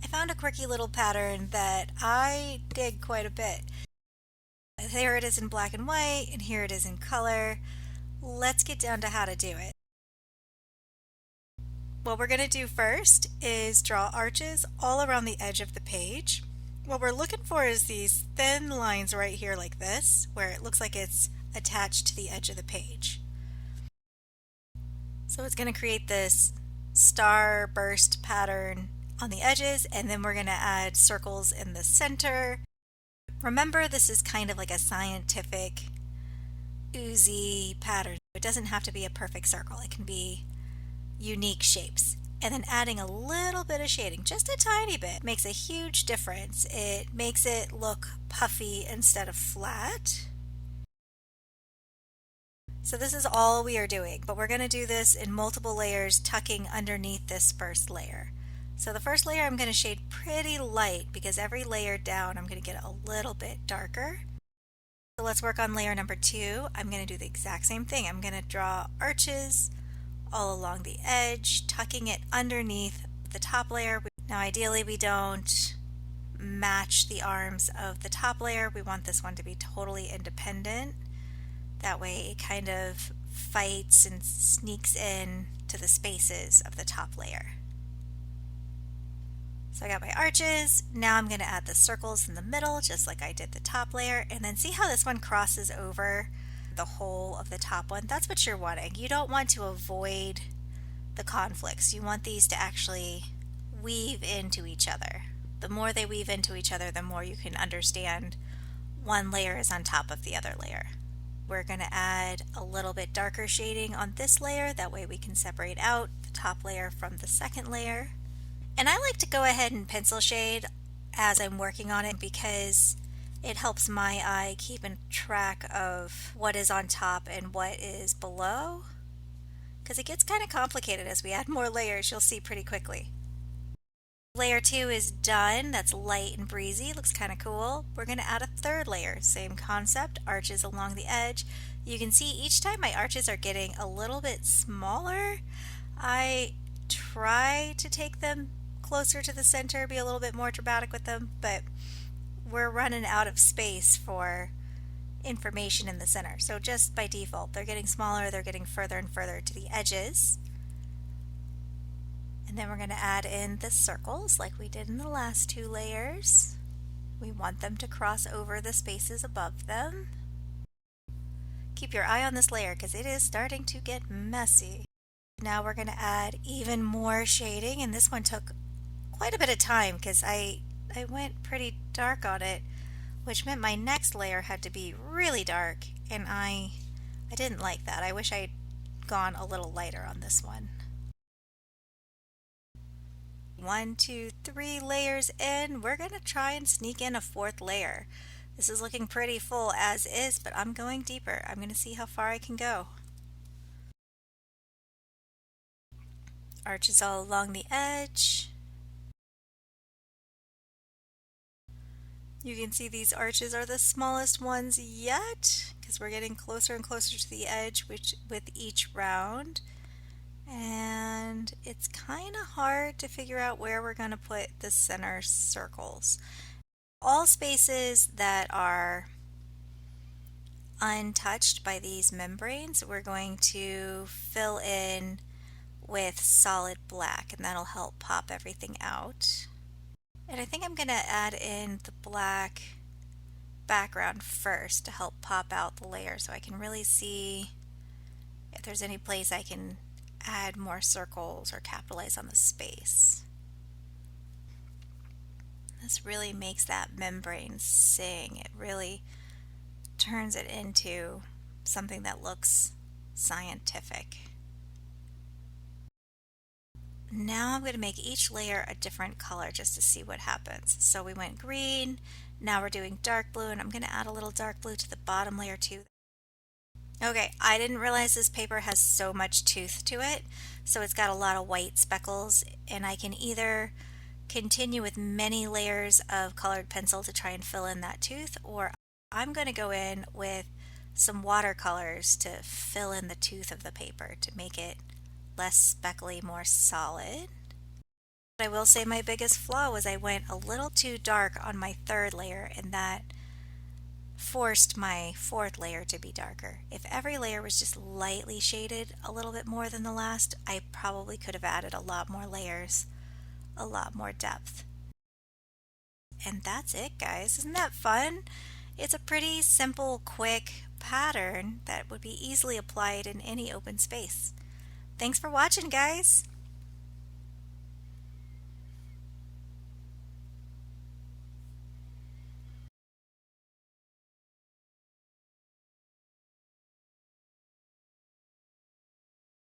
I found a quirky little pattern that I dig quite a bit. There it is in black and white, and here it is in color. Let's get down to how to do it. What we're going to do first is draw arches all around the edge of the page. What we're looking for is these thin lines right here like this, where it looks like it's attached to the edge of the page. So it's going to create this star burst pattern on the edges, and then we're going to add circles in the center. Remember, this is kind of like a scientific oozy pattern. It doesn't have to be a perfect circle. It can be unique shapes. And then adding a little bit of shading, just a tiny bit, makes a huge difference. It makes it look puffy instead of flat. So this is all we are doing, but we're going to do this in multiple layers, tucking underneath this first layer. So the first layer I'm going to shade pretty light because every layer down I'm going to get a little bit darker. So let's work on layer number 2. I'm going to do the exact same thing. I'm going to draw arches all along the edge, tucking it underneath the top layer. Now ideally we don't match the arms of the top layer. We want this one to be totally independent. That way it kind of fights and sneaks in to the spaces of the top layer. So I got my arches. Now I'm going to add the circles in the middle just like I did the top layer, and then see how this one crosses over the whole of the top one. That's what you're wanting. You don't want to avoid the conflicts. You want these to actually weave into each other. The more they weave into each other, the more you can understand one layer is on top of the other layer. We're going to add a little bit darker shading on this layer. That way we can separate out the top layer from the second layer. And I like to go ahead and pencil shade as I'm working on it because it helps my eye keep in track of what is on top and what is below. Because it gets kind of complicated as we add more layers, you'll see pretty quickly. Layer 2 is done. That's light and breezy. Looks kind of cool. We're going to add a third layer. Same concept, arches along the edge. You can see each time my arches are getting a little bit smaller. I try to take them closer to the center, be a little bit more dramatic with them, but we're running out of space for information in the center. So just by default, they're getting smaller, they're getting further and further to the edges. And then we're going to add in the circles like we did in the last 2 layers. We want them to cross over the spaces above them. Keep your eye on this layer because it is starting to get messy. Now we're going to add even more shading, and this one took quite a bit of time because I went pretty dark on it, which meant my next layer had to be really dark, and I didn't like that. I wish I'd gone a little lighter on this one. 1, 2, 3 layers in. We're going to try and sneak in a 4th layer. This is looking pretty full as is, but I'm going deeper. I'm going to see how far I can go. Arches all along the edge. You can see these arches are the smallest ones yet because we're getting closer and closer to the edge with each round. And it's kind of hard to figure out where we're going to put the center circles. All spaces that are untouched by these membranes, we're going to fill in with solid black, and that'll help pop everything out. And I think I'm going to add in the black background first to help pop out the layer so I can really see if there's any place I can add more circles or capitalize on the space. This really makes that membrane sing. It really turns it into something that looks scientific. Now I'm going to make each layer a different color just to see what happens. So we went green, now we're doing dark blue, and I'm going to add a little dark blue to the bottom layer too. Okay, I didn't realize this paper has so much tooth to it, so it's got a lot of white speckles, and I can either continue with many layers of colored pencil to try and fill in that tooth, or I'm going to go in with some watercolors to fill in the tooth of the paper to make it less speckly, more solid. I will say my biggest flaw was I went a little too dark on my third layer, and that forced my fourth layer to be darker. If every layer was just lightly shaded a little bit more than the last, I probably could have added a lot more layers, a lot more depth. And that's it, guys. Isn't that fun? It's a pretty simple, quick pattern that would be easily applied in any open space. Thanks for watching, guys.